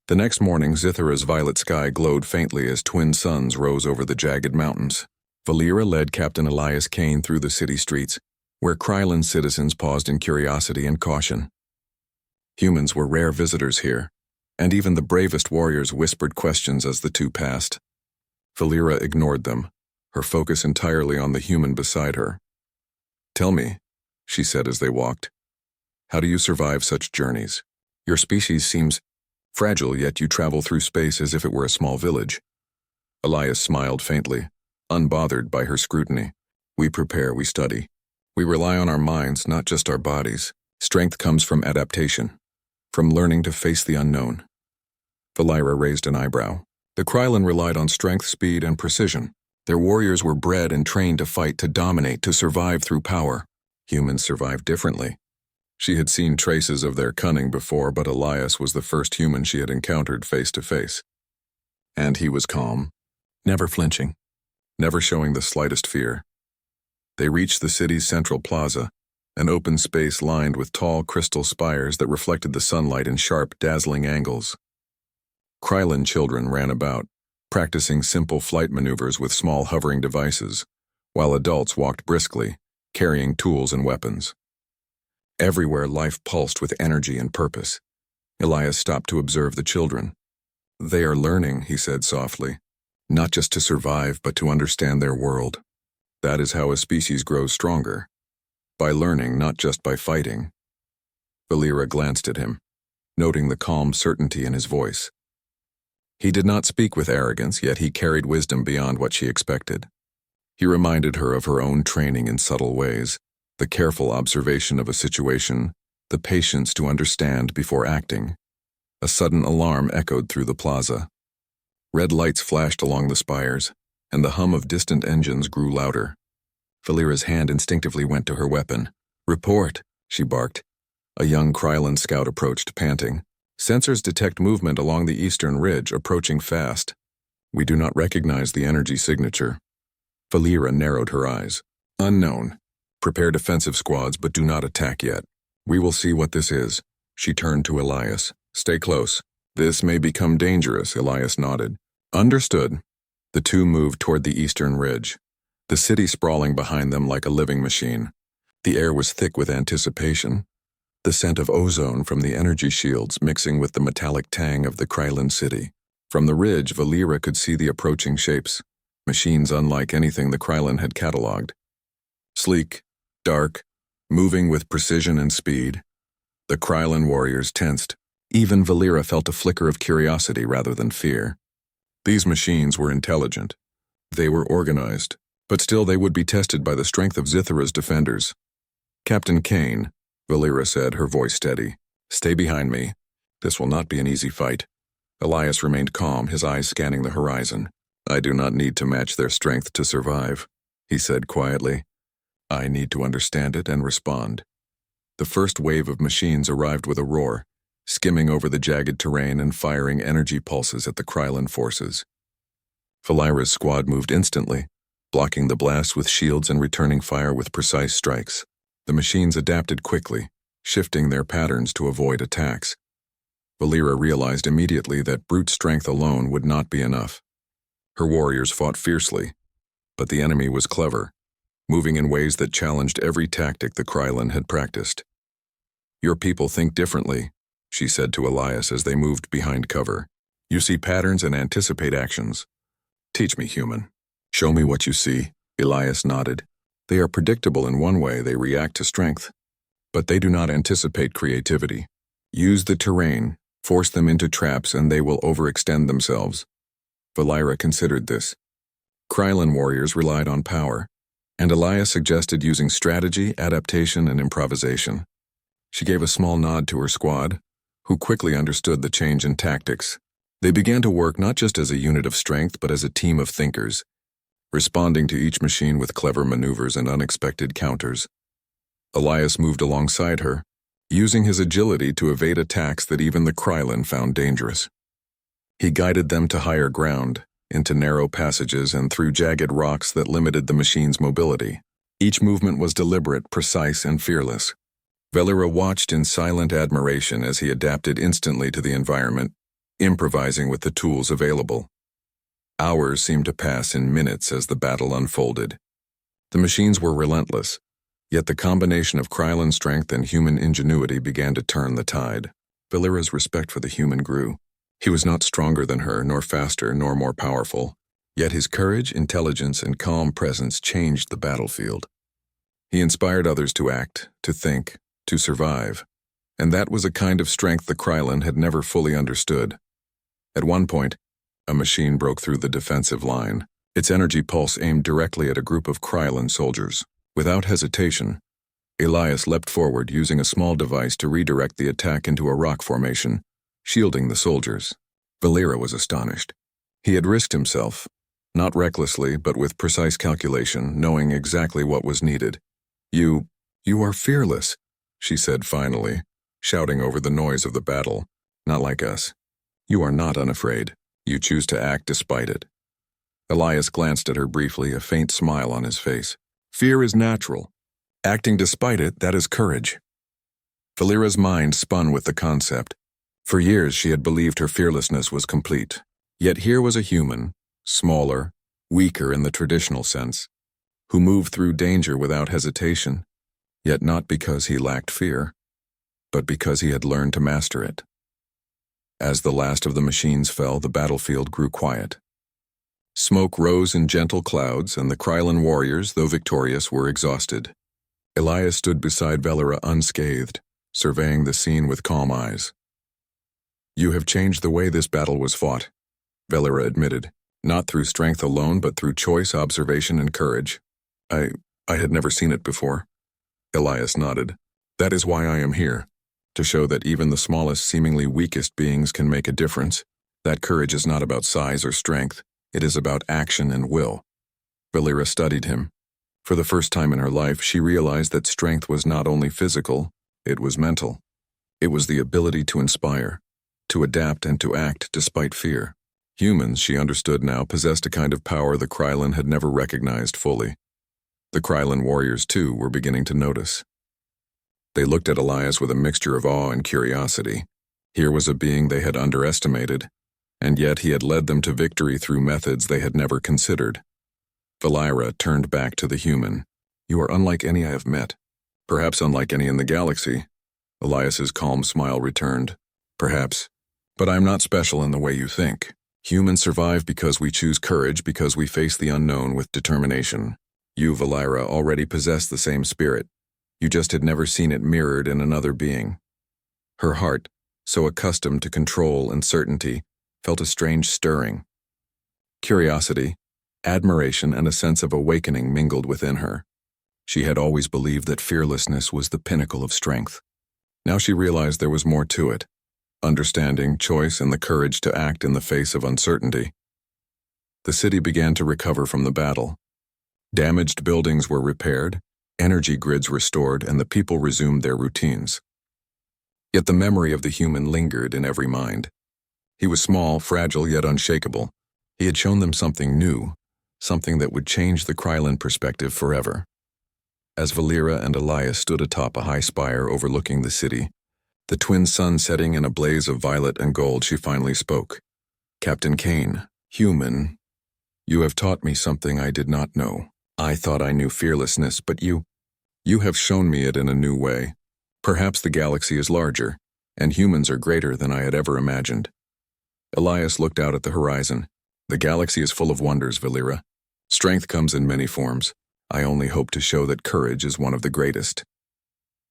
The next morning, Zithara's violet sky glowed faintly as twin suns rose over the jagged mountains. Valeera led Captain Elias Kane through the city streets, where Krylon citizens paused in curiosity and caution. Humans were rare visitors here, and even the bravest warriors whispered questions as the two passed. Valeera ignored them, her focus entirely on the human beside her. "Tell me," she said as they walked, "how do you survive such journeys? Your species seems fragile, yet you travel through space as if it were a small village." Elias smiled faintly, unbothered by her scrutiny. "We prepare, we study. We rely on our minds, not just our bodies. Strength comes from adaptation, from learning to face the unknown." Valeera raised an eyebrow. The Krylon relied on strength, speed, and precision. Their warriors were bred and trained to fight, to dominate, to survive through power. Humans survived differently. She had seen traces of their cunning before, but Elias was the first human she had encountered face to face. And he was calm, never flinching, never showing the slightest fear. They reached the city's central plaza, an open space lined with tall crystal spires that reflected the sunlight in sharp, dazzling angles. Krylon children ran about, practicing simple flight maneuvers with small hovering devices, while adults walked briskly, carrying tools and weapons. Everywhere life pulsed with energy and purpose. Elias stopped to observe the children. "They are learning," he said softly, "not just to survive, but to understand their world. That is how a species grows stronger. By learning, not just by fighting." Valeera glanced at him, noting the calm certainty in his voice. He did not speak with arrogance, yet he carried wisdom beyond what she expected. He reminded her of her own training in subtle ways, the careful observation of a situation, the patience to understand before acting. A sudden alarm echoed through the plaza. Red lights flashed along the spires, and the hum of distant engines grew louder. Valeera's hand instinctively went to her weapon. "Report," she barked. A young Krylon scout approached, panting. "Sensors detect movement along the eastern ridge, approaching fast. We do not recognize the energy signature." Valeera narrowed her eyes. "Unknown. Prepare defensive squads, but do not attack yet. We will see what this is." She turned to Elias. "Stay close. This may become dangerous," Elias nodded. "Understood." The two moved toward the eastern ridge, the city sprawling behind them like a living machine. The air was thick with anticipation, the scent of ozone from the energy shields mixing with the metallic tang of the Krylon city. From the ridge, Valeera could see the approaching shapes, machines unlike anything the Krylon had catalogued. Sleek, dark, moving with precision and speed. The Krylon warriors tensed. Even Valeera felt a flicker of curiosity rather than fear. These machines were intelligent. They were organized, but still they would be tested by the strength of Zithara's defenders. "Captain Kane," Valeera said, her voice steady, "stay behind me. This will not be an easy fight." Elias remained calm, his eyes scanning the horizon. "I do not need to match their strength to survive," he said quietly. "I need to understand it and respond." The first wave of machines arrived with a roar, skimming over the jagged terrain and firing energy pulses at the Krylon forces. Valeera's squad moved instantly, blocking the blast with shields and returning fire with precise strikes. The machines adapted quickly, shifting their patterns to avoid attacks. Valeera realized immediately that brute strength alone would not be enough. Her warriors fought fiercely, but the enemy was clever, moving in ways that challenged every tactic the Krylon had practiced. "Your people think differently," she said to Elias as they moved behind cover. "You see patterns and anticipate actions. Teach me, human." "Show me what you see," Elias nodded. "They are predictable in one way, they react to strength. But they do not anticipate creativity. Use the terrain, force them into traps, and they will overextend themselves." Valeera considered this. Krylon warriors relied on power, and Elias suggested using strategy, adaptation, and improvisation. She gave a small nod to her squad, who quickly understood the change in tactics. They began to work not just as a unit of strength, but as a team of thinkers, responding to each machine with clever maneuvers and unexpected counters. Elias moved alongside her, using his agility to evade attacks that even the Krylon found dangerous. He guided them to higher ground, into narrow passages and through jagged rocks that limited the machine's mobility. Each movement was deliberate, precise, and fearless. Valeera watched in silent admiration as he adapted instantly to the environment, improvising with the tools available. Hours seemed to pass in minutes as the battle unfolded. The machines were relentless, yet the combination of Krylon strength and human ingenuity began to turn the tide. Valeera's respect for the human grew. He was not stronger than her, nor faster, nor more powerful, yet his courage, intelligence, and calm presence changed the battlefield. He inspired others to act, to think, to survive, and that was a kind of strength the Krylon had never fully understood. At one point, a machine broke through the defensive line, its energy pulse aimed directly at a group of Krylon soldiers. Without hesitation, Elias leapt forward, using a small device to redirect the attack into a rock formation, shielding the soldiers. Valeera was astonished. He had risked himself, not recklessly, but with precise calculation, knowing exactly what was needed. You are fearless," she said finally, shouting over the noise of the battle. "Not like us. You are not unafraid. You choose to act despite it." Elias glanced at her briefly, a faint smile on his face. "Fear is natural. Acting despite it, that is courage." Valeera's mind spun with the concept. For years she had believed her fearlessness was complete. Yet here was a human, smaller, weaker in the traditional sense, who moved through danger without hesitation, yet not because he lacked fear, but because he had learned to master it. As the last of the machines fell, the battlefield grew quiet. Smoke rose in gentle clouds, and the Krylon warriors, though victorious, were exhausted. Elias stood beside Valeera unscathed, surveying the scene with calm eyes. "You have changed the way this battle was fought," Valeera admitted, "not through strength alone, but through choice, observation, and courage." I had never seen it before." Elias nodded. "That is why I am here, to show that even the smallest, seemingly weakest beings can make a difference. That courage is not about size or strength, it is about action and will." Valeera studied him. For the first time in her life, she realized that strength was not only physical, it was mental. It was the ability to inspire, to adapt, and to act despite fear. Humans, she understood now, possessed a kind of power the Krylon had never recognized fully. The Krylon warriors, too, were beginning to notice. They looked at Elias with a mixture of awe and curiosity. Here was a being they had underestimated, and yet he had led them to victory through methods they had never considered. Valeera turned back to the human. "You are unlike any I have met. Perhaps unlike any in the galaxy." Elias's calm smile returned. "Perhaps. But I am not special in the way you think. Humans survive because we choose courage, because we face the unknown with determination. You, Valeera, already possess the same spirit. You just had never seen it mirrored in another being." Her heart, so accustomed to control and certainty, felt a strange stirring. Curiosity, admiration, and a sense of awakening mingled within her. She had always believed that fearlessness was the pinnacle of strength. Now she realized there was more to it: understanding, choice, and the courage to act in the face of uncertainty. The city began to recover from the battle. Damaged buildings were repaired, energy grids restored, and the people resumed their routines. Yet the memory of the human lingered in every mind. He was small, fragile, yet unshakable. He had shown them something new, something that would change the Krylon perspective forever. As Valeera and Elias stood atop a high spire overlooking the city, the twin sun setting in a blaze of violet and gold, she finally spoke. "Captain Kane, human, you have taught me something I did not know. I thought I knew fearlessness, but you have shown me it in a new way. Perhaps the galaxy is larger, and humans are greater than I had ever imagined." Elias looked out at the horizon. "The galaxy is full of wonders, Valeera. Strength comes in many forms. I only hope to show that courage is one of the greatest."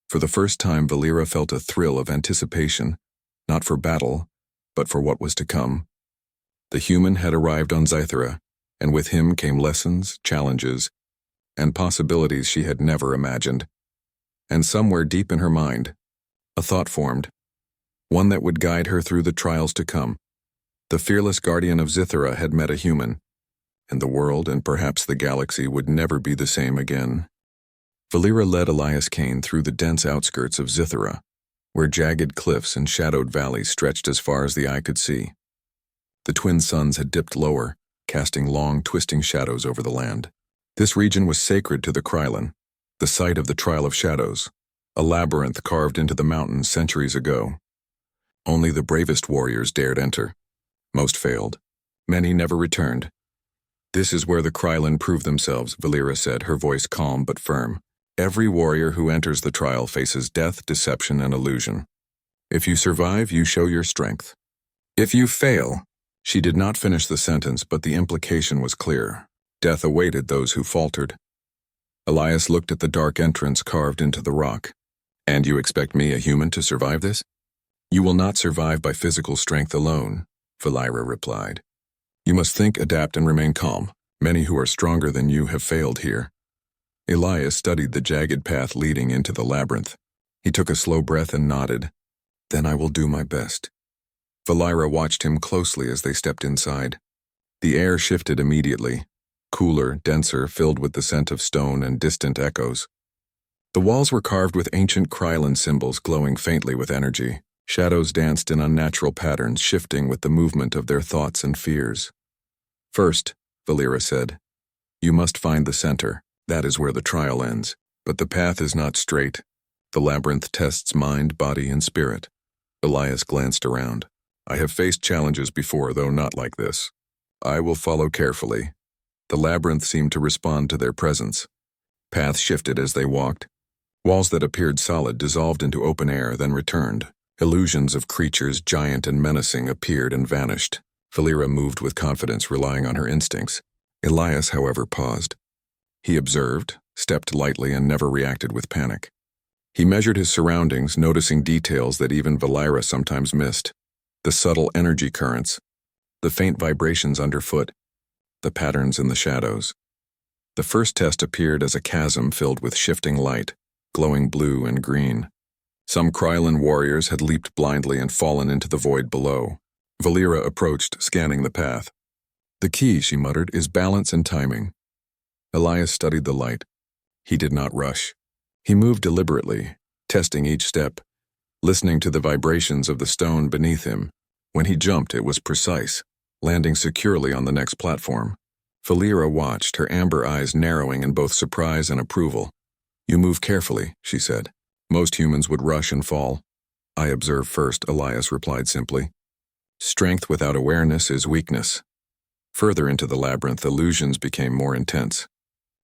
For the first time, Valeera felt a thrill of anticipation, not for battle, but for what was to come. The human had arrived on Zythera, and with him came lessons, challenges, and possibilities she had never imagined. And somewhere deep in her mind, a thought formed, one that would guide her through the trials to come. The fearless guardian of Zythera had met a human, and the world, and perhaps the galaxy, would never be the same again. Valeera led Elias Kane through the dense outskirts of Zythera, where jagged cliffs and shadowed valleys stretched as far as the eye could see. The twin suns had dipped lower, casting long, twisting shadows over the land. This region was sacred to the Krylon, the site of the Trial of Shadows, a labyrinth carved into the mountains centuries ago. Only the bravest warriors dared enter. Most failed. Many never returned. This is where the Krylin prove themselves, Valeera said, her voice calm but firm. Every warrior who enters the trial faces death, deception, and illusion. If you survive, you show your strength. If you fail, she did not finish the sentence, but the implication was clear. Death awaited those who faltered. Elias looked at the dark entrance carved into the rock. And you expect me, a human, to survive this? You will not survive by physical strength alone, Valeera replied. You must think, adapt, and remain calm. Many who are stronger than you have failed here. Elias studied the jagged path leading into the labyrinth. He took a slow breath and nodded. Then I will do my best. Valeera watched him closely as they stepped inside. The air shifted immediately, cooler, denser, filled with the scent of stone and distant echoes. The walls were carved with ancient Krylin symbols glowing faintly with energy. Shadows danced in unnatural patterns, shifting with the movement of their thoughts and fears. First, Valeera said, you must find the center. That is where the trial ends. But the path is not straight. The labyrinth tests mind, body, and spirit. Elias glanced around. I have faced challenges before, though not like this. I will follow carefully. The labyrinth seemed to respond to their presence. Paths shifted as they walked. Walls that appeared solid dissolved into open air, then returned. Illusions of creatures, giant and menacing, appeared and vanished. Valeera moved with confidence, relying on her instincts. Elias, however, paused. He observed, stepped lightly, and never reacted with panic. He measured his surroundings, noticing details that even Valeera sometimes missed. The subtle energy currents, the faint vibrations underfoot, the patterns in the shadows. The first test appeared as a chasm filled with shifting light, glowing blue and green. Some Krylin warriors had leaped blindly and fallen into the void below. Valeera approached, scanning the path. The key, she muttered, is balance and timing. Elias studied the light. He did not rush. He moved deliberately, testing each step, listening to the vibrations of the stone beneath him. When he jumped, it was precise, landing securely on the next platform. Valeera watched, her amber eyes narrowing in both surprise and approval. You move carefully, she said. Most humans would rush and fall. I observe first, Elias replied simply. Strength without awareness is weakness. Further into the labyrinth, illusions became more intense.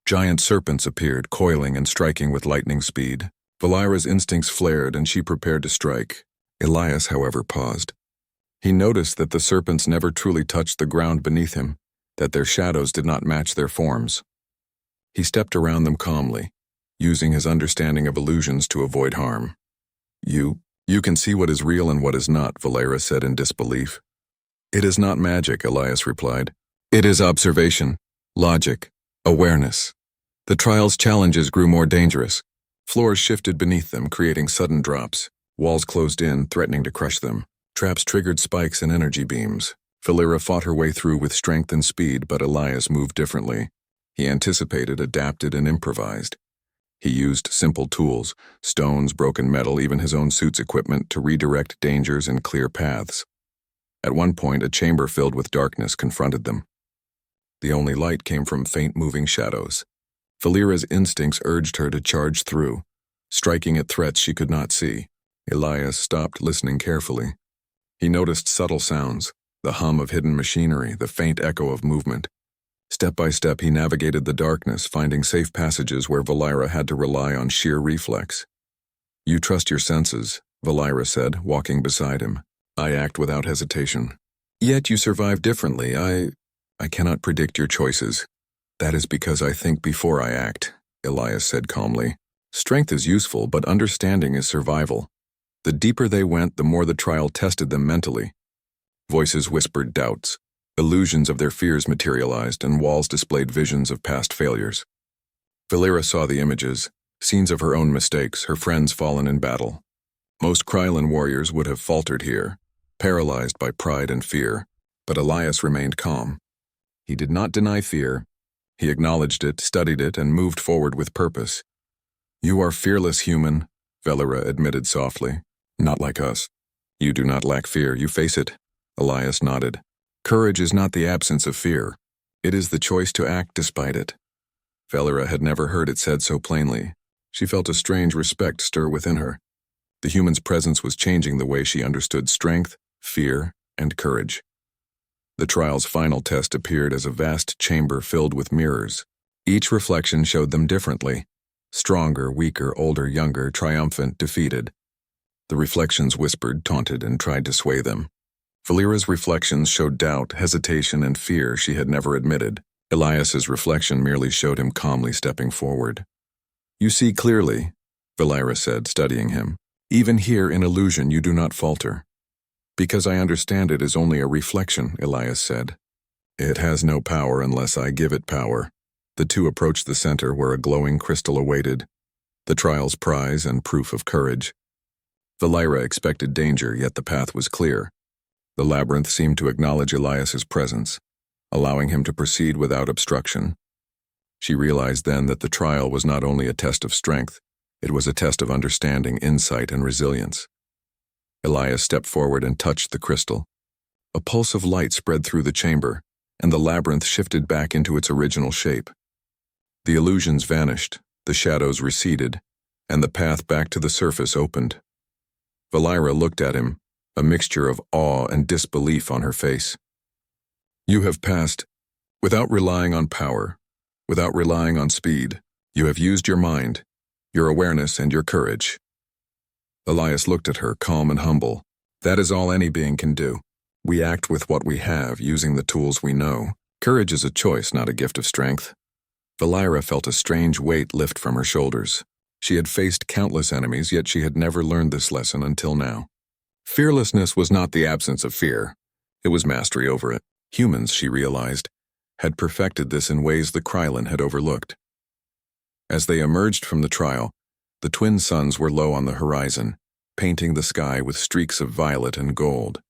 Giant serpents appeared, coiling and striking with lightning speed. Valeera's instincts flared and she prepared to strike. Elias, however, paused. He noticed that the serpents never truly touched the ground beneath him, that their shadows did not match their forms. He stepped around them calmly, using his understanding of illusions to avoid harm. You can see what is real and what is not, Valeera said in disbelief. It is not magic, Elias replied. It is observation, logic, awareness. The trial's challenges grew more dangerous. Floors shifted beneath them, creating sudden drops. Walls closed in, threatening to crush them. Traps triggered spikes and energy beams. Valeera fought her way through with strength and speed, but Elias moved differently. He anticipated, adapted, and improvised. He used simple tools, stones, broken metal, even his own suit's equipment, to redirect dangers and clear paths. At one point, a chamber filled with darkness confronted them. The only light came from faint moving shadows. Valeera's instincts urged her to charge through, striking at threats she could not see. Elias stopped, listening carefully. He noticed subtle sounds, the hum of hidden machinery, the faint echo of movement. Step by step, he navigated the darkness, finding safe passages where Valeera had to rely on sheer reflex. You trust your senses, Valeera said, walking beside him. I act without hesitation. Yet you survive differently. I cannot predict your choices. That is because I think before I act, Elias said calmly. Strength is useful, but understanding is survival. The deeper they went, the more the trial tested them mentally. Voices whispered doubts. Illusions of their fears materialized, and walls displayed visions of past failures. Valeera saw the images, scenes of her own mistakes, her friends fallen in battle. Most Krylin warriors would have faltered here, paralyzed by pride and fear, but Elias remained calm. He did not deny fear. He acknowledged it, studied it, and moved forward with purpose. You are fearless, human, Valeera admitted softly. Not like us. You do not lack fear, you face it. Elias nodded. Courage is not the absence of fear. It is the choice to act despite it. Valeera had never heard it said so plainly. She felt a strange respect stir within her. The human's presence was changing the way she understood strength, fear, and courage. The trial's final test appeared as a vast chamber filled with mirrors. Each reflection showed them differently. Stronger, weaker, older, younger, triumphant, defeated. The reflections whispered, taunted, and tried to sway them. Valeera's reflections showed doubt, hesitation, and fear she had never admitted. Elias's reflection merely showed him calmly stepping forward. "You see clearly," Valeera said, studying him. "Even here in illusion you do not falter." "Because I understand it is only a reflection," Elias said. "It has no power unless I give it power." The two approached the center where a glowing crystal awaited, the trial's prize and proof of courage. Valeera expected danger, yet the path was clear. The labyrinth seemed to acknowledge Elias's presence, allowing him to proceed without obstruction. She realized then that the trial was not only a test of strength, it was a test of understanding, insight, and resilience. Elias stepped forward and touched the crystal. A pulse of light spread through the chamber, and the labyrinth shifted back into its original shape. The illusions vanished, the shadows receded, and the path back to the surface opened. Valeera looked at him, a mixture of awe and disbelief on her face. "You have passed, without relying on power, without relying on speed. You have used your mind, your awareness, and your courage." Elias looked at her, calm and humble. "That is all any being can do. We act with what we have, using the tools we know. Courage is a choice, not a gift of strength." Valeera felt a strange weight lift from her shoulders. She had faced countless enemies, yet she had never learned this lesson until now. Fearlessness was not the absence of fear. It was mastery over it. Humans, she realized, had perfected this in ways the Krylon had overlooked. As they emerged from the trial, the twin suns were low on the horizon, painting the sky with streaks of violet and gold.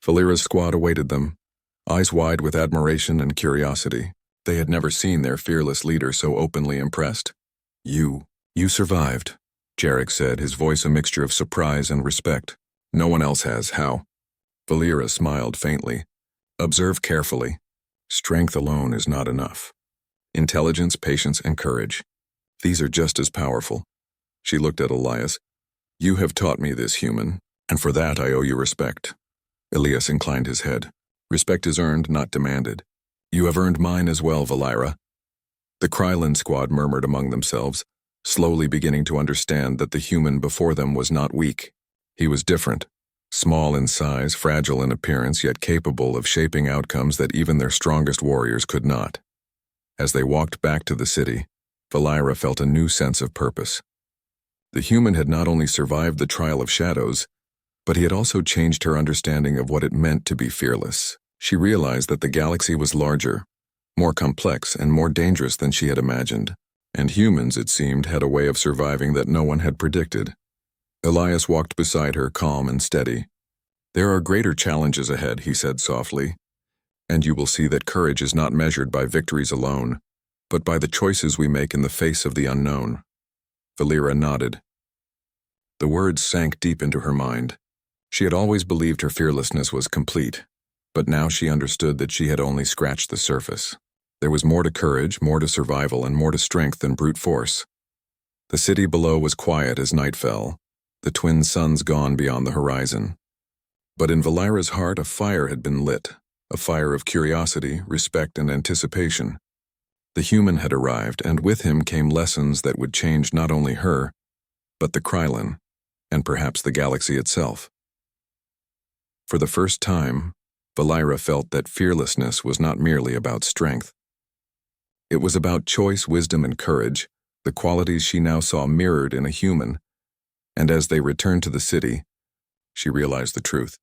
Valeera's squad awaited them, eyes wide with admiration and curiosity. They had never seen their fearless leader so openly impressed. You survived," Jarek said, his voice a mixture of surprise and respect. "No one else has. How?" Valeera smiled faintly. "Observe carefully. Strength alone is not enough. Intelligence, patience, and courage. These are just as powerful." She looked at Elias. "You have taught me this, human, and for that I owe you respect." Elias inclined his head. "Respect is earned, not demanded." "You have earned mine as well, Valeera." The Krylon squad murmured among themselves, slowly beginning to understand that the human before them was not weak. He was different, small in size, fragile in appearance, yet capable of shaping outcomes that even their strongest warriors could not. As they walked back to the city, Valeera felt a new sense of purpose. The human had not only survived the trial of shadows, but he had also changed her understanding of what it meant to be fearless. She realized that the galaxy was larger, more complex, and more dangerous than she had imagined, and humans, it seemed, had a way of surviving that no one had predicted. Elias walked beside her, calm and steady. "There are greater challenges ahead," he said softly, "and you will see that courage is not measured by victories alone, but by the choices we make in the face of the unknown." Valeera nodded. The words sank deep into her mind. She had always believed her fearlessness was complete, but now she understood that she had only scratched the surface. There was more to courage, more to survival, and more to strength than brute force. The city below was quiet as night fell, the twin suns gone beyond the horizon. But in Valeera's heart a fire had been lit, a fire of curiosity, respect, and anticipation. The human had arrived, and with him came lessons that would change not only her, but the Krylon, and perhaps the galaxy itself. For the first time, Valeera felt that fearlessness was not merely about strength. It was about choice, wisdom, and courage, the qualities she now saw mirrored in a human, and as they returned to the city, she realized the truth.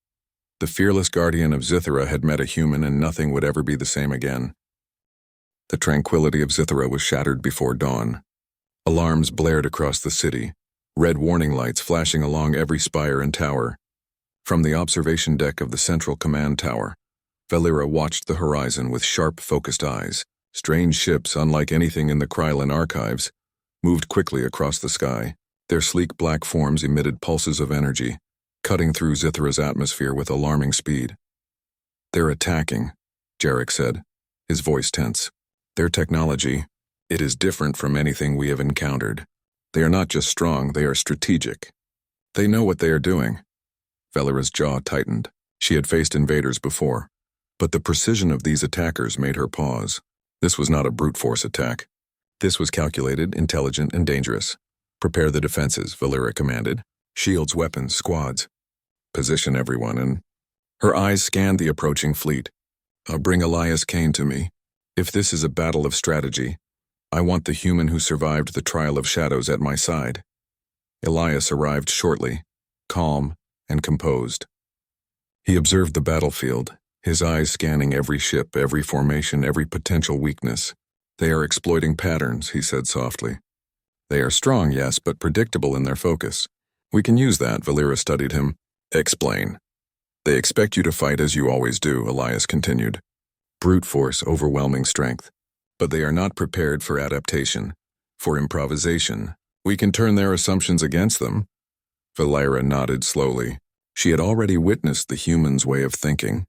The fearless guardian of Zithara had met a human, and nothing would ever be the same again. The tranquility of Zithara was shattered before dawn. Alarms blared across the city, red warning lights flashing along every spire and tower. From the observation deck of the central command tower, Valeera watched the horizon with sharp, focused eyes. Strange ships, unlike anything in the Krylon archives, moved quickly across the sky. Their sleek black forms emitted pulses of energy, cutting through Zithara's atmosphere with alarming speed. "They're attacking," Jarek said, his voice tense. "Their technology, it is different from anything we have encountered. They are not just strong, they are strategic. They know what they are doing." Valeera's jaw tightened. She had faced invaders before. But the precision of these attackers made her pause. This was not a brute force attack. This was calculated, intelligent, and dangerous. Prepare the defenses, Valera commanded. Shields, weapons, squads. Position everyone, and her eyes scanned the approaching fleet. Bring Elias Kane to me. If this is a battle of strategy, I want the human who survived the trial of shadows at my side. Elias arrived shortly, calm and composed. He observed the battlefield, his eyes scanning every ship, every formation, every potential weakness. They are exploiting patterns, he said softly. They are strong, yes, but predictable in their focus. We can use that, Valera studied him. Explain. They expect you to fight as you always do, Elias continued. Brute force, overwhelming strength. But they are not prepared for adaptation, for improvisation. We can turn their assumptions against them. Valera nodded slowly. She had already witnessed the human's way of thinking.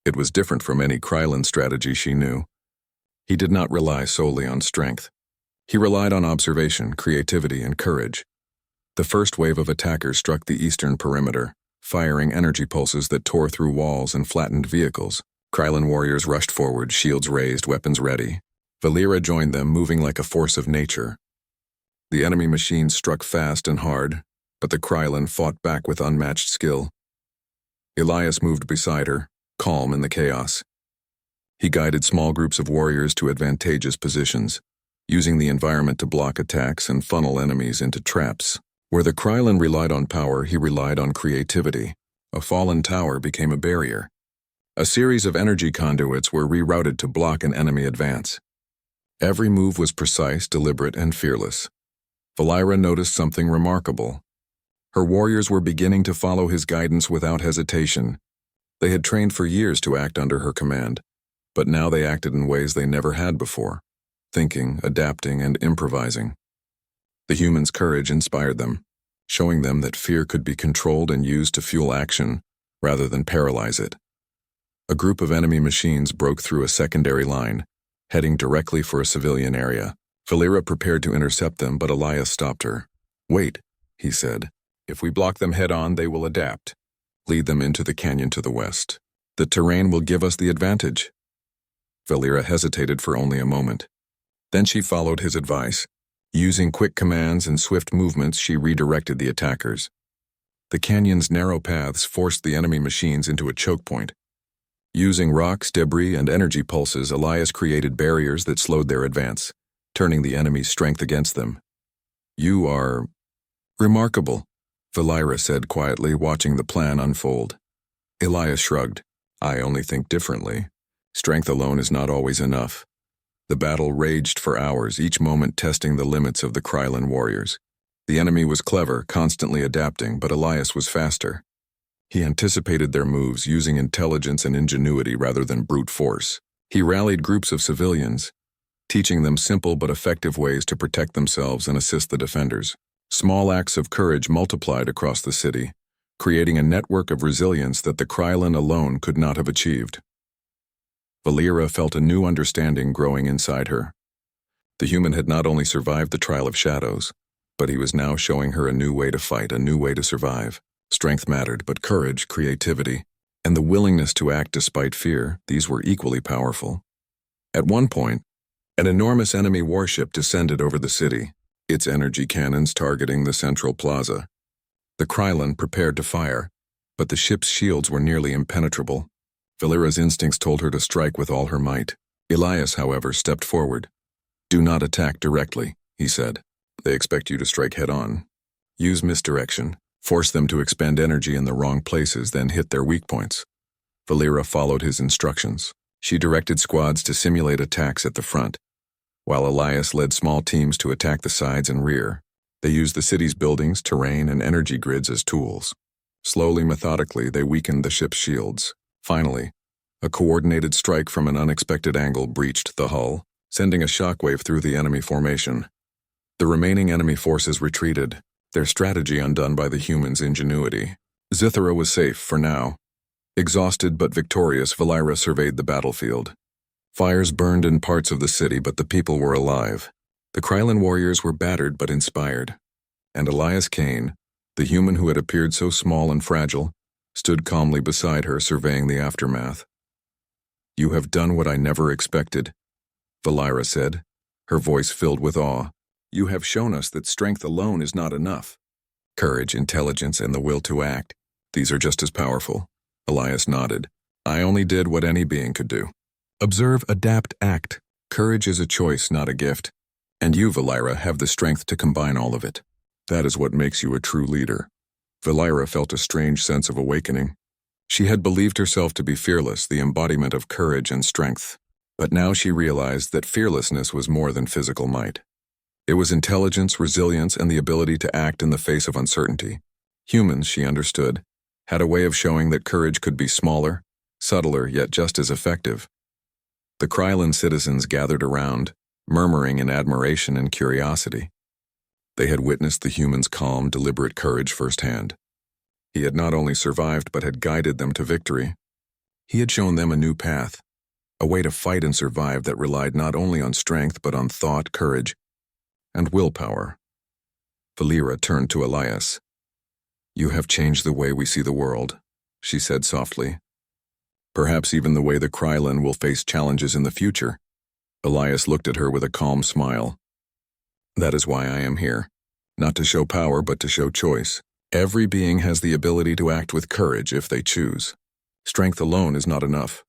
It was different from any Krylon strategy she knew. He did not rely solely on strength. He relied on observation, creativity, and courage. The first wave of attackers struck the eastern perimeter, firing energy pulses that tore through walls and flattened vehicles. Krylon warriors rushed forward, shields raised, weapons ready. Valera joined them, moving like a force of nature. The enemy machines struck fast and hard, but the Krylon fought back with unmatched skill. Elias moved beside her, calm in the chaos. He guided small groups of warriors to advantageous positions, using the environment to block attacks and funnel enemies into traps. Where the Krylon relied on power, he relied on creativity. A fallen tower became a barrier. A series of energy conduits were rerouted to block an enemy advance. Every move was precise, deliberate, and fearless. Valera noticed something remarkable. Her warriors were beginning to follow his guidance without hesitation. They had trained for years to act under her command, but now they acted in ways they never had before, thinking, adapting, and improvising. The human's courage inspired them, showing them that fear could be controlled and used to fuel action rather than paralyze it. A group of enemy machines broke through a secondary line, heading directly for a civilian area. Valera prepared to intercept them, but Elias stopped her. Wait, he said. If we block them head-on, they will adapt. Lead them into the canyon to the west. The terrain will give us the advantage. Valera hesitated for only a moment. Then she followed his advice. Using quick commands and swift movements, she redirected the attackers. The canyon's narrow paths forced the enemy machines into a choke point. Using rocks, debris, and energy pulses, Elias created barriers that slowed their advance, turning the enemy's strength against them. You are remarkable, Valera said quietly, watching the plan unfold. Elias shrugged. I only think differently. Strength alone is not always enough. The battle raged for hours, each moment testing the limits of the Krylon warriors. The enemy was clever, constantly adapting, but Elias was faster. He anticipated their moves, using intelligence and ingenuity rather than brute force. He rallied groups of civilians, teaching them simple but effective ways to protect themselves and assist the defenders. Small acts of courage multiplied across the city, creating a network of resilience that the Krylon alone could not have achieved. Valera felt a new understanding growing inside her. The human had not only survived the trial of shadows, but he was now showing her a new way to fight, a new way to survive. Strength mattered, but courage, creativity, and the willingness to act despite fear, these were equally powerful. At one point, an enormous enemy warship descended over the city, its energy cannons targeting the central plaza. The Krylon prepared to fire, but the ship's shields were nearly impenetrable. Valera's instincts told her to strike with all her might. Elias, however, stepped forward. Do not attack directly, he said. They expect you to strike head-on. Use misdirection. Force them to expend energy in the wrong places, then hit their weak points. Valera followed his instructions. She directed squads to simulate attacks at the front, while Elias led small teams to attack the sides and rear. They used the city's buildings, terrain, and energy grids as tools. Slowly, methodically, they weakened the ship's shields. Finally, a coordinated strike from an unexpected angle breached the hull, sending a shockwave through the enemy formation. The remaining enemy forces retreated, their strategy undone by the humans' ingenuity. Zythera was safe for now. Exhausted but victorious, Valera surveyed the battlefield. Fires burned in parts of the city, but the people were alive. The Krylon warriors were battered but inspired. And Elias Kane, the human who had appeared so small and fragile, stood calmly beside her, surveying the aftermath. You have done what I never expected, Valera said, her voice filled with awe. You have shown us that strength alone is not enough. Courage, intelligence, and the will to act, these are just as powerful. Elias nodded. I only did what any being could do. Observe, adapt, act. Courage is a choice, not a gift. And you, Valera, have the strength to combine all of it. That is what makes you a true leader. Valera felt a strange sense of awakening. She had believed herself to be fearless, the embodiment of courage and strength. But now she realized that fearlessness was more than physical might. It was intelligence, resilience, and the ability to act in the face of uncertainty. Humans, she understood, had a way of showing that courage could be smaller, subtler, yet just as effective. The Krylon citizens gathered around, murmuring in admiration and curiosity. They had witnessed the humans' calm, deliberate courage firsthand. He had not only survived but had guided them to victory. He had shown them a new path, a way to fight and survive that relied not only on strength but on thought, courage, and willpower. Valera turned to Elias. You have changed the way we see the world, she said softly. Perhaps even the way the Krylon will face challenges in the future. Elias looked at her with a calm smile. That is why I am here. Not to show power, but to show choice. Every being has the ability to act with courage if they choose. Strength alone is not enough.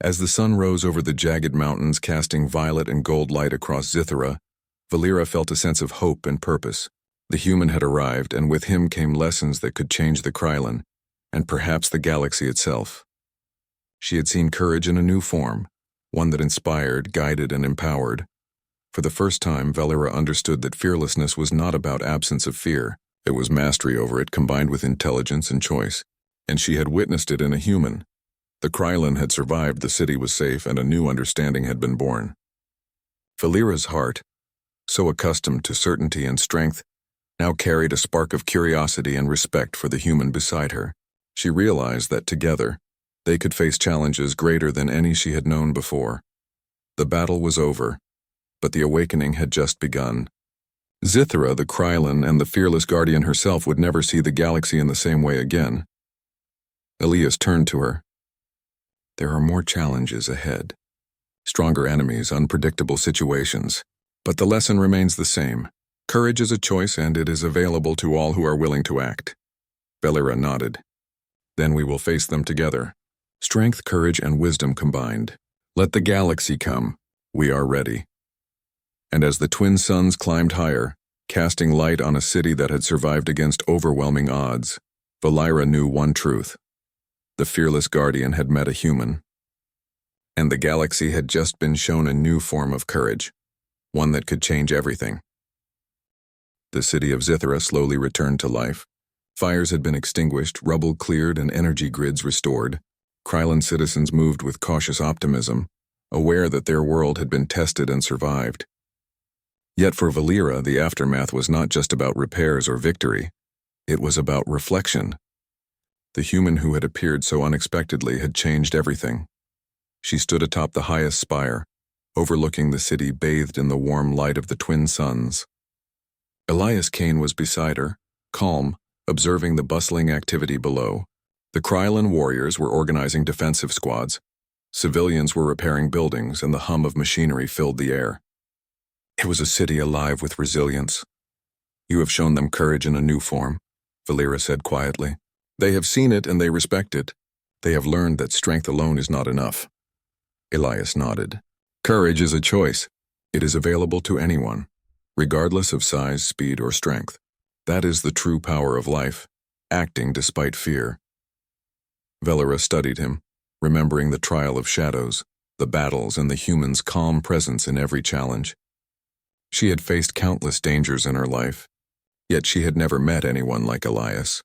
As the sun rose over the jagged mountains, casting violet and gold light across Zithera, Valera felt a sense of hope and purpose. The human had arrived, and with him came lessons that could change the Krylon, and perhaps the galaxy itself. She had seen courage in a new form, one that inspired, guided, and empowered. For the first time, Valera understood that fearlessness was not about absence of fear. It was mastery over it combined with intelligence and choice. And she had witnessed it in a human. The Krylon had survived, the city was safe, and a new understanding had been born. Valera's heart, so accustomed to certainty and strength, now carried a spark of curiosity and respect for the human beside her. She realized that together, they could face challenges greater than any she had known before. The battle was over, but the awakening had just begun. Zithera, the Krylon, and the fearless guardian herself would never see the galaxy in the same way again. Elias turned to her. There are more challenges ahead. Stronger enemies, unpredictable situations. But the lesson remains the same. Courage is a choice, and it is available to all who are willing to act. Valera nodded. Then we will face them together. Strength, courage, and wisdom combined. Let the galaxy come. We are ready. And as the twin suns climbed higher, casting light on a city that had survived against overwhelming odds, Valera knew one truth. The fearless guardian had met a human. And the galaxy had just been shown a new form of courage, one that could change everything. The city of Zithera slowly returned to life. Fires had been extinguished, rubble cleared, and energy grids restored. Krylon citizens moved with cautious optimism, aware that their world had been tested and survived. Yet for Valera, the aftermath was not just about repairs or victory. It was about reflection. The human who had appeared so unexpectedly had changed everything. She stood atop the highest spire, overlooking the city bathed in the warm light of the twin suns. Elias Kane was beside her, calm, observing the bustling activity below. The Krylon warriors were organizing defensive squads. Civilians were repairing buildings, and the hum of machinery filled the air. It was a city alive with resilience. You have shown them courage in a new form, Valera said quietly. They have seen it and they respect it. They have learned that strength alone is not enough. Elias nodded. Courage is a choice. It is available to anyone, regardless of size, speed, or strength. That is the true power of life, acting despite fear. Valera studied him, remembering the trial of shadows, the battles, and the human's calm presence in every challenge. She had faced countless dangers in her life, yet she had never met anyone like Elias.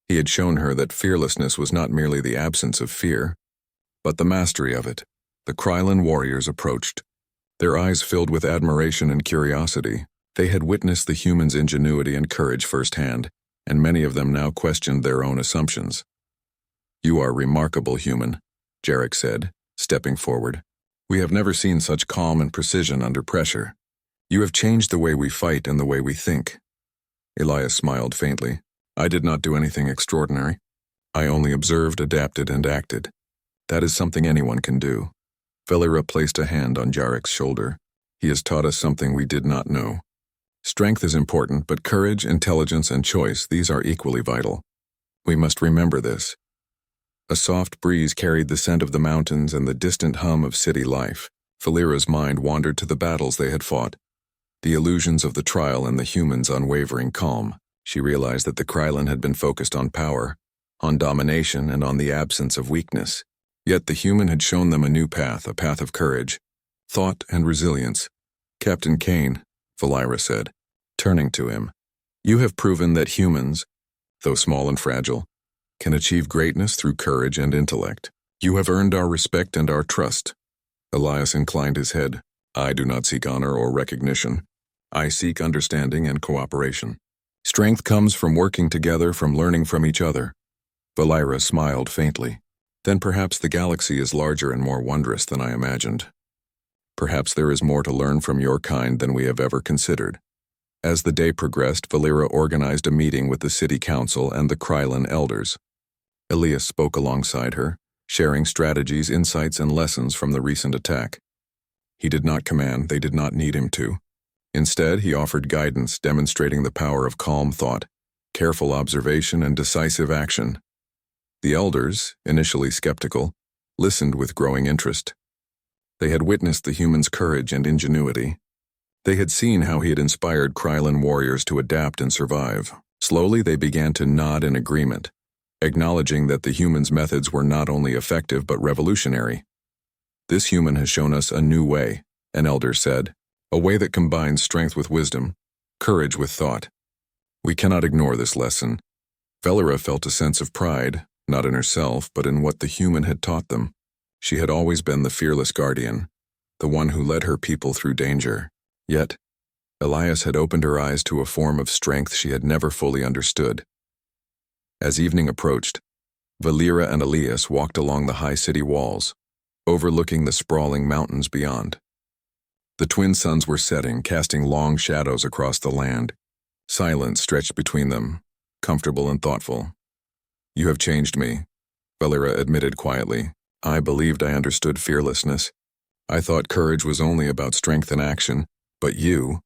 He had shown her that fearlessness was not merely the absence of fear, but the mastery of it. The Krylon warriors approached, their eyes filled with admiration and curiosity. They had witnessed the human's ingenuity and courage firsthand, and many of them now questioned their own assumptions. You are remarkable, human, Jarek said, stepping forward. We have never seen such calm and precision under pressure. You have changed the way we fight and the way we think. Elias smiled faintly. I did not do anything extraordinary. I only observed, adapted, and acted. That is something anyone can do. Valeera placed a hand on Jarek's shoulder. He has taught us something we did not know. Strength is important, but courage, intelligence, and choice, these are equally vital. We must remember this. A soft breeze carried the scent of the mountains and the distant hum of city life. Valeera's mind wandered to the battles they had fought, the illusions of the trial and the humans' unwavering calm. She realized that the Krylon had been focused on power, on domination, and on the absence of weakness. Yet the human had shown them a new path, a path of courage, thought, and resilience. Captain Kane, Valeera said, turning to him, you have proven that humans, though small and fragile, can achieve greatness through courage and intellect. You have earned our respect and our trust. Elias inclined his head. I do not seek honor or recognition. I seek understanding and cooperation. Strength comes from working together, from learning from each other. Valeera smiled faintly. Then perhaps the galaxy is larger and more wondrous than I imagined. Perhaps there is more to learn from your kind than we have ever considered. As the day progressed, Valeera organized a meeting with the city council and the Krylon elders. Elias spoke alongside her, sharing strategies, insights, and lessons from the recent attack. He did not command, they did not need him to. Instead, he offered guidance, demonstrating the power of calm thought, careful observation, and decisive action. The elders, initially skeptical, listened with growing interest. They had witnessed the human's courage and ingenuity. They had seen how he had inspired Krylon warriors to adapt and survive. Slowly, they began to nod in agreement, acknowledging that the human's methods were not only effective but revolutionary. This human has shown us a new way, an elder said, a way that combines strength with wisdom, courage with thought. We cannot ignore this lesson. Valeera felt a sense of pride, not in herself, but in what the human had taught them. She had always been the fearless guardian, the one who led her people through danger. Yet, Elias had opened her eyes to a form of strength she had never fully understood. As evening approached, Valeera and Elias walked along the high city walls, overlooking the sprawling mountains beyond. The twin suns were setting, casting long shadows across the land. Silence stretched between them, comfortable and thoughtful. You have changed me, Valeera admitted quietly. I believed I understood fearlessness. I thought courage was only about strength and action, but you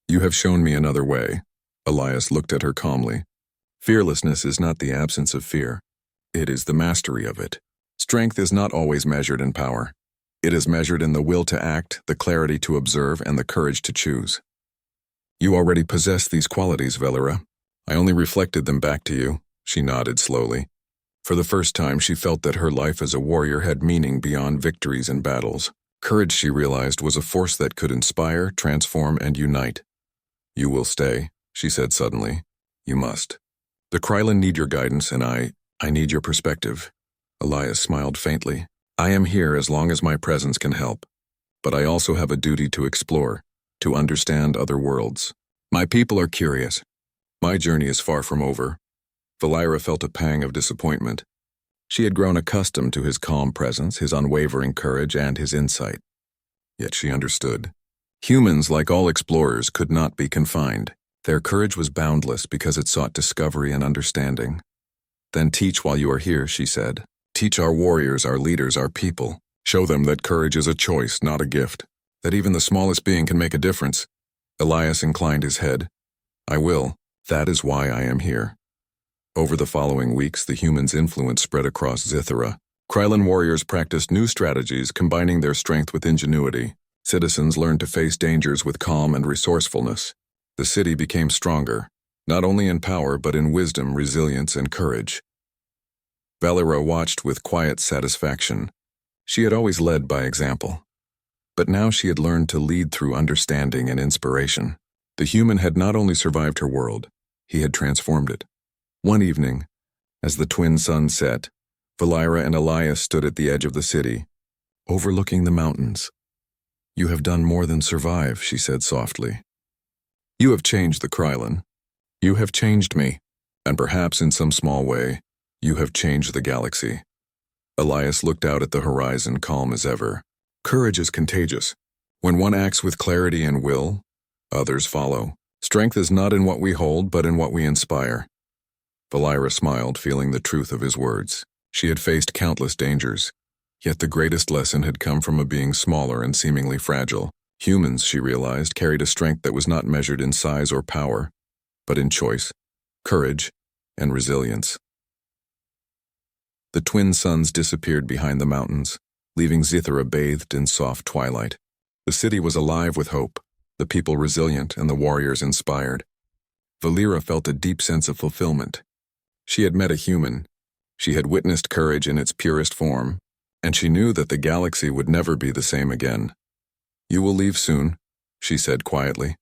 have shown me another way. Elias looked at her calmly. Fearlessness is not the absence of fear. It is the mastery of it. Strength is not always measured in power. It is measured in the will to act, the clarity to observe, and the courage to choose. You already possess these qualities, Valeera. I only reflected them back to you. She nodded slowly. For the first time, she felt that her life as a warrior had meaning beyond victories and battles. Courage, she realized, was a force that could inspire, transform, and unite. You will stay, she said suddenly. You must. The Krylon need your guidance, and I need your perspective. Elias smiled faintly. I am here as long as my presence can help. But I also have a duty to explore, to understand other worlds. My people are curious. My journey is far from over. Valeera felt a pang of disappointment. She had grown accustomed to his calm presence, his unwavering courage, and his insight. Yet she understood. Humans, like all explorers, could not be confined. Their courage was boundless because it sought discovery and understanding. Then teach while you are here, she said. Teach our warriors, our leaders, our people. Show them that courage is a choice, not a gift. That even the smallest being can make a difference. Elias inclined his head. I will. That is why I am here. Over the following weeks, the humans' influence spread across Zithera. Krylon warriors practiced new strategies, combining their strength with ingenuity. Citizens learned to face dangers with calm and resourcefulness. The city became stronger, not only in power but in wisdom, resilience, and courage. Valeera watched with quiet satisfaction. She had always led by example. But now she had learned to lead through understanding and inspiration. The human had not only survived her world, he had transformed it. One evening, as the twin suns set, Valeera and Elias stood at the edge of the city, overlooking the mountains. You have done more than survive, she said softly. You have changed the Krylon. You have changed me, and perhaps in some small way, you have changed the galaxy. Elias looked out at the horizon, calm as ever. Courage is contagious. When one acts with clarity and will, others follow. Strength is not in what we hold, but in what we inspire. Valeera smiled, feeling the truth of his words. She had faced countless dangers, Yet the greatest lesson had come from a being smaller and seemingly fragile. Humans, she realized, carried a strength that was not measured in size or power, but in choice, courage, and resilience. The twin suns disappeared behind the mountains, leaving Zythera bathed in soft twilight. The city was alive with hope, the people resilient and the warriors inspired. Valeera felt a deep sense of fulfillment. She had met a human, she had witnessed courage in its purest form, and she knew that the galaxy would never be the same again. "You will leave soon," she said quietly,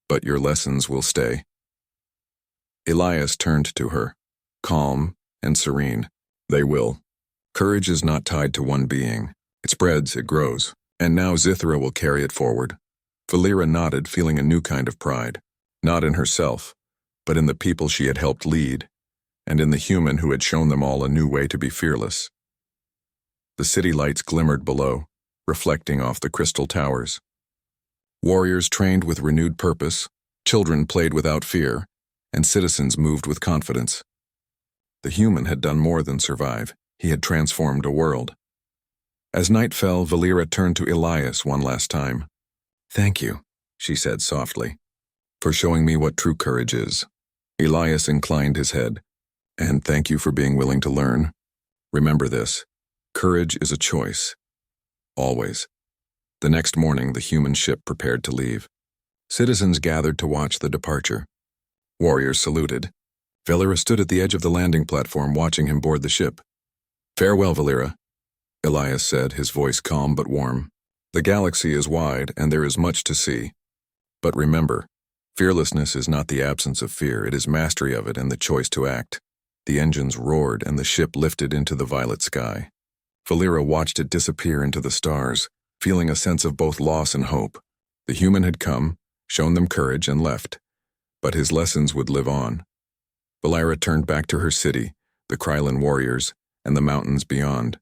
"but your lessons will stay." Elias turned to her, calm and serene. "They will. Courage is not tied to one being. It spreads, it grows, and now Zythera will carry it forward." Valeera nodded, feeling a new kind of pride, not in herself, but in the people she had helped lead, and in the human who had shown them all a new way to be fearless. The city lights glimmered below, reflecting off the crystal towers. Warriors trained with renewed purpose, children played without fear, and citizens moved with confidence. The human had done more than survive. He had transformed a world. As night fell, Valeera turned to Elias one last time. "Thank you," she said softly, "for showing me what true courage is." Elias inclined his head. "And thank you for being willing to learn. Remember this, courage is a choice. Always." The next morning, the human ship prepared to leave. Citizens gathered to watch the departure. Warriors saluted. Valeera stood at the edge of the landing platform, watching him board the ship. "Farewell, Valeera," Elias said, his voice calm but warm. "The galaxy is wide, and there is much to see. But remember, fearlessness is not the absence of fear, it is mastery of it and the choice to act." The engines roared, and the ship lifted into the violet sky. Valeera watched it disappear into the stars, feeling a sense of both loss and hope. The human had come, shown them courage, and left, but his lessons would live on. Valeera turned back to her city, the Krylon warriors, and the mountains beyond.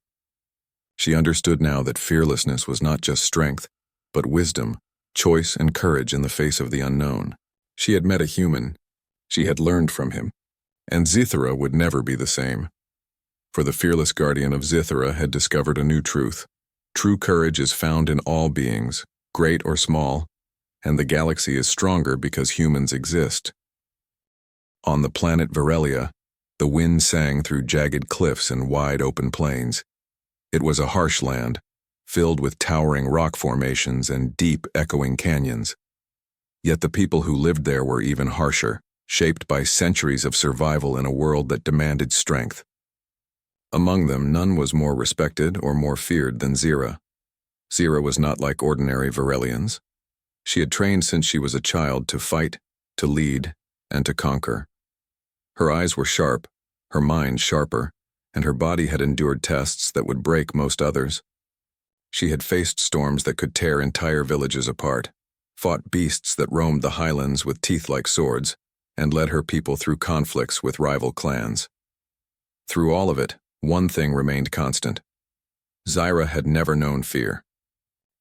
She understood now that fearlessness was not just strength, but wisdom, choice, and courage in the face of the unknown. She had met a human. She had learned from him. And Zythera would never be the same. For the fearless guardian of Zythera had discovered a new truth. True courage is found in all beings, great or small, and the galaxy is stronger because humans exist. On the planet Virelia, the wind sang through jagged cliffs and wide open plains. It was a harsh land, filled with towering rock formations and deep, echoing canyons. Yet the people who lived there were even harsher, shaped by centuries of survival in a world that demanded strength. Among them, none was more respected or more feared than Zythera. Zythera was not like ordinary Virelians. She had trained since she was a child to fight, to lead, and to conquer. Her eyes were sharp, her mind sharper, and her body had endured tests that would break most others. She had faced storms that could tear entire villages apart, fought beasts that roamed the highlands with teeth like swords, and led her people through conflicts with rival clans. Through all of it, one thing remained constant. Zythera had never known fear.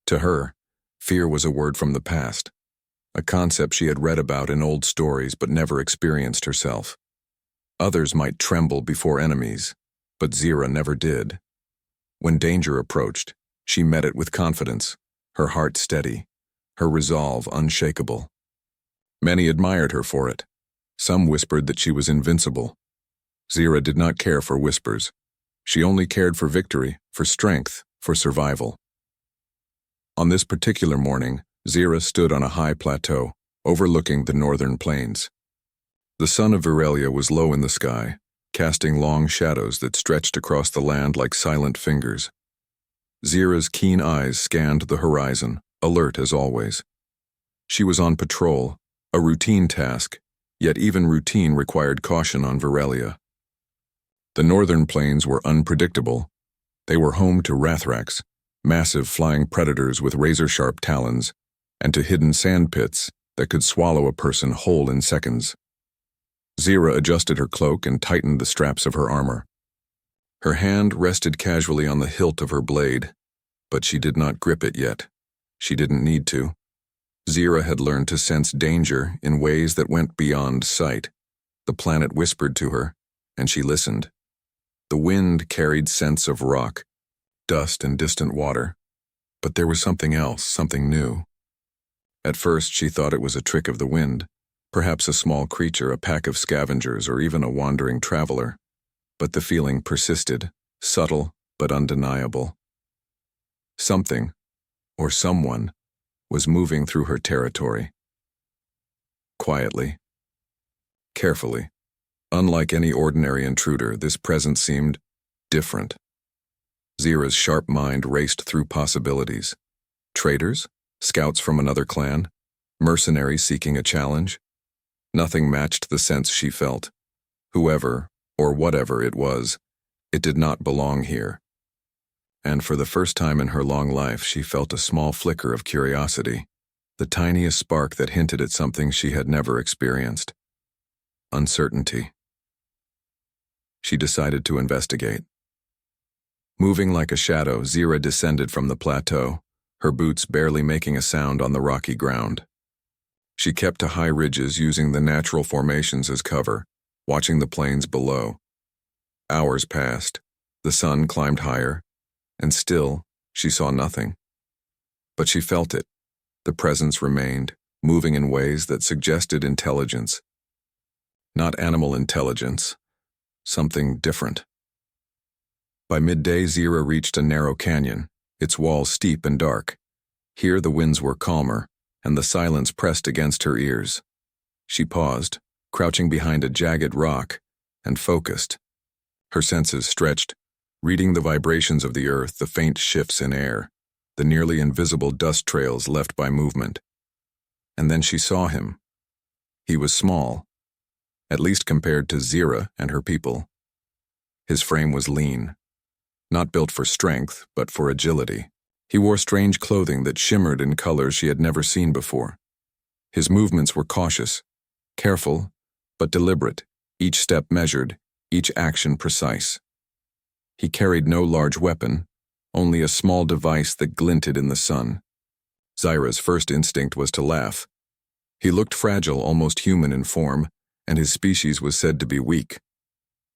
To her, fear was a word from the past, a concept she had read about in old stories but never experienced herself. Others might tremble before enemies, but Zythera never did. When danger approached, she met it with confidence, her heart steady, her resolve unshakable. Many admired her for it. Some whispered that she was invincible. Zythera did not care for whispers. She only cared for victory, for strength, for survival. On this particular morning, Zythera stood on a high plateau, overlooking the northern plains. The sun of Virelia was low in the sky, casting long shadows that stretched across the land like silent fingers. Zythera's keen eyes scanned the horizon, alert as always. She was on patrol, a routine task, yet even routine required caution on Virelia. The northern plains were unpredictable. They were home to Rathraks, massive flying predators with razor-sharp talons, and to hidden sand pits that could swallow a person whole in seconds. Zythera adjusted her cloak and tightened the straps of her armor. Her hand rested casually on the hilt of her blade, but she did not grip it yet. She didn't need to. Zythera had learned to sense danger in ways that went beyond sight. The planet whispered to her, and she listened. The wind carried scents of rock, dust and distant water. But there was something else, something new. At first she thought it was a trick of the wind, perhaps a small creature, a pack of scavengers, or even a wandering traveler. But the feeling persisted, subtle but undeniable. Something, or someone, was moving through her territory. Quietly, carefully. Unlike any ordinary intruder, this presence seemed different. Zira's sharp mind raced through possibilities. Traitors? Scouts from another clan? Mercenaries seeking a challenge? Nothing matched the sense she felt. Whoever, or whatever it was, it did not belong here. And for the first time in her long life, she felt a small flicker of curiosity, the tiniest spark that hinted at something she had never experienced. Uncertainty. She decided to investigate. Moving like a shadow, Zira descended from the plateau, her boots barely making a sound on the rocky ground. She kept to high ridges, using the natural formations as cover, watching the plains below. Hours passed, the sun climbed higher, and still she saw nothing. But she felt it. The presence remained, moving in ways that suggested intelligence. Not animal intelligence, something different. By midday, Zira reached a narrow canyon, its walls steep and dark. Here the winds were calmer, and the silence pressed against her ears. She paused, crouching behind a jagged rock, and focused. Her senses stretched, reading the vibrations of the earth, the faint shifts in air, the nearly invisible dust trails left by movement. And then she saw him. He was small, at least compared to Zira and her people. His frame was lean, not built for strength, but for agility. He wore strange clothing that shimmered in colors she had never seen before. His movements were cautious, careful, but deliberate, each step measured, each action precise. He carried no large weapon, only a small device that glinted in the sun. Zira's first instinct was to laugh. He looked fragile, almost human in form, and his species was said to be weak.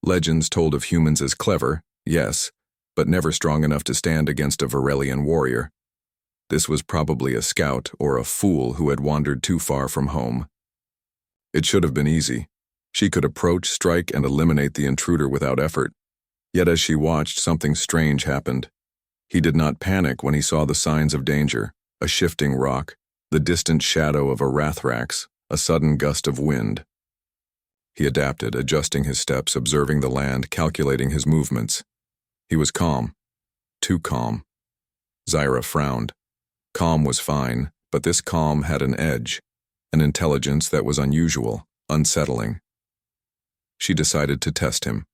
Legends told of humans as clever, yes, but never strong enough to stand against a Varelian warrior. This was probably a scout or a fool who had wandered too far from home. It should have been easy. She could approach, strike, and eliminate the intruder without effort. Yet as she watched, something strange happened. He did not panic when he saw the signs of danger, a shifting rock, the distant shadow of a Rathrax, a sudden gust of wind. He adapted, adjusting his steps, observing the land, calculating his movements. He was calm. Too calm. Zira frowned. Calm was fine, but this calm had an edge, an intelligence that was unusual, unsettling. She decided to test him.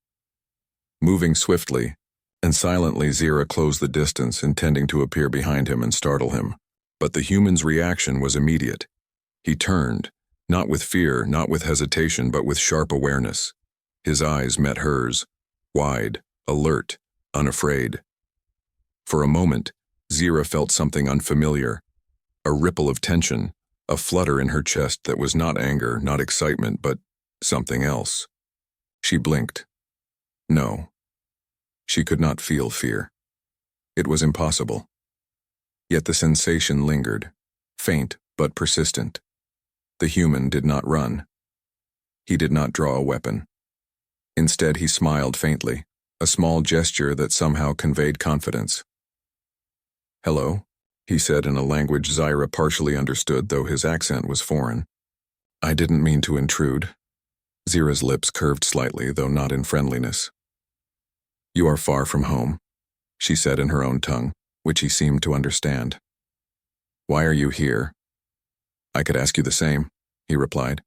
Moving swiftly and silently, Zira closed the distance, intending to appear behind him and startle him. But the human's reaction was immediate. He turned, not with fear, not with hesitation, but with sharp awareness. His eyes met hers, wide, alert, unafraid. For a moment, Zira felt something unfamiliar, a ripple of tension, a flutter in her chest that was not anger, not excitement, but something else. She blinked. No. She could not feel fear. It was impossible. Yet the sensation lingered, faint but persistent. The human did not run. He did not draw a weapon. Instead, he smiled faintly, a small gesture that somehow conveyed confidence. "Hello," he said in a language Zira partially understood, though his accent was foreign. "I didn't mean to intrude." Zira's lips curved slightly, though not in friendliness. "You are far from home," she said in her own tongue, which he seemed to understand. "Why are you here?" "I could ask you the same," he replied.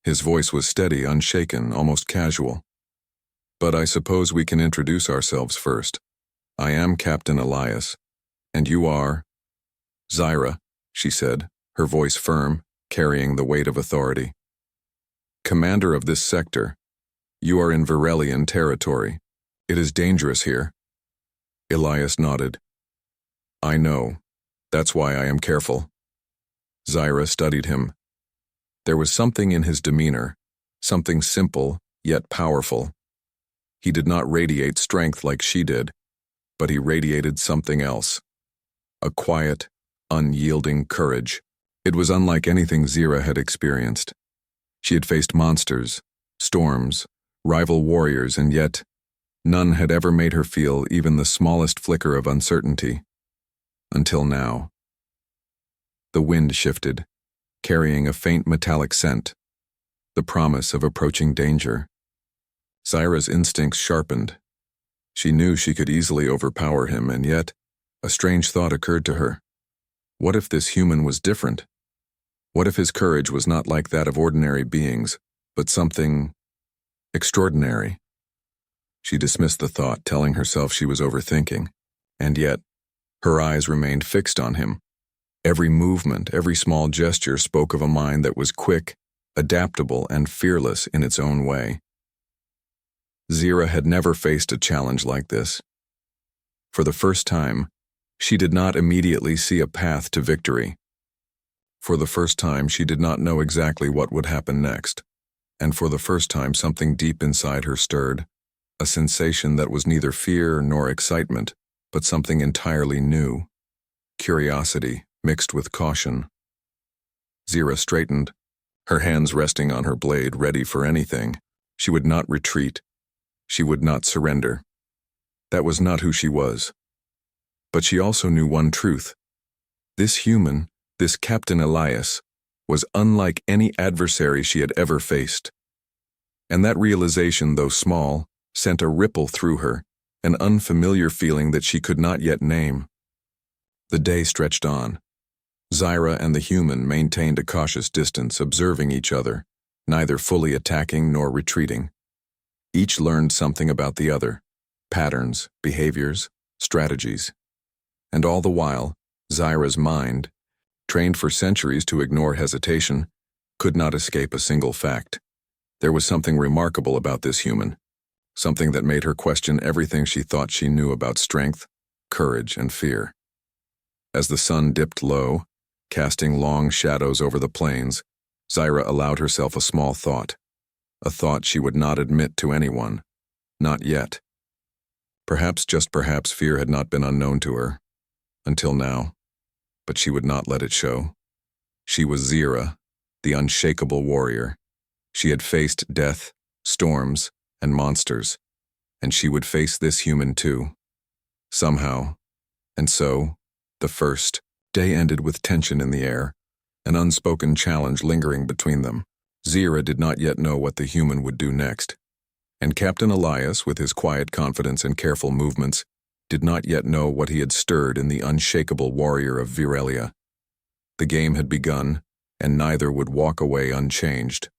His voice was steady, unshaken, almost casual. "But I suppose we can introduce ourselves first. I am Captain Elias, and you are—" "Zira," she said, her voice firm, carrying the weight of authority. "Commander of this sector. You are in Varelian territory. It is dangerous here." Elias nodded. "I know. That's why I am careful." Zira studied him. There was something in his demeanor, something simple, yet powerful. He did not radiate strength like she did. but he radiated something else. A quiet, unyielding courage. It was unlike anything Zira had experienced. She had faced monsters, storms, rival warriors, and yet none had ever made her feel even the smallest flicker of uncertainty. Until now. The wind shifted, carrying a faint metallic scent, the promise of approaching danger. Zira's instincts sharpened. She knew she could easily overpower him, and yet a strange thought occurred to her. What if this human was different? What if his courage was not like that of ordinary beings, but something extraordinary? She dismissed the thought, telling herself she was overthinking, and yet her eyes remained fixed on him. Every movement, every small gesture spoke of a mind that was quick, adaptable, and fearless in its own way. Zira had never faced a challenge like this. For the first time, she did not immediately see a path to victory. For the first time, she did not know exactly what would happen next, and for the first time something deep inside her stirred, a sensation that was neither fear nor excitement, but something entirely new. Curiosity mixed with caution. Zira straightened, her hands resting on her blade, ready for anything. She would not retreat. She would not surrender. That was not who she was. But she also knew one truth. This human, this Captain Elias, was unlike any adversary she had ever faced. And that realization, though small, sent a ripple through her, an unfamiliar feeling that she could not yet name. The day stretched on. Zira and the human maintained a cautious distance, observing each other, neither fully attacking nor retreating. Each learned something about the other, patterns, behaviors, strategies. And all the while, Zira's mind, trained for centuries to ignore hesitation, could not escape a single fact. There was something remarkable about this human, something that made her question everything she thought she knew about strength, courage, and fear. As the sun dipped low, casting long shadows over the plains, Zira allowed herself a small thought, a thought she would not admit to anyone, not yet. Perhaps, just perhaps, fear had not been unknown to her, until now, but she would not let it show. She was Zira, the unshakable warrior. She had faced death, storms, and monsters, and she would face this human too. Somehow, and so, the first day ended with tension in the air, an unspoken challenge lingering between them. Zira did not yet know what the human would do next, and Captain Elias, with his quiet confidence and careful movements, did not yet know what he had stirred in the unshakable warrior of Virelia. The game had begun, and neither would walk away unchanged.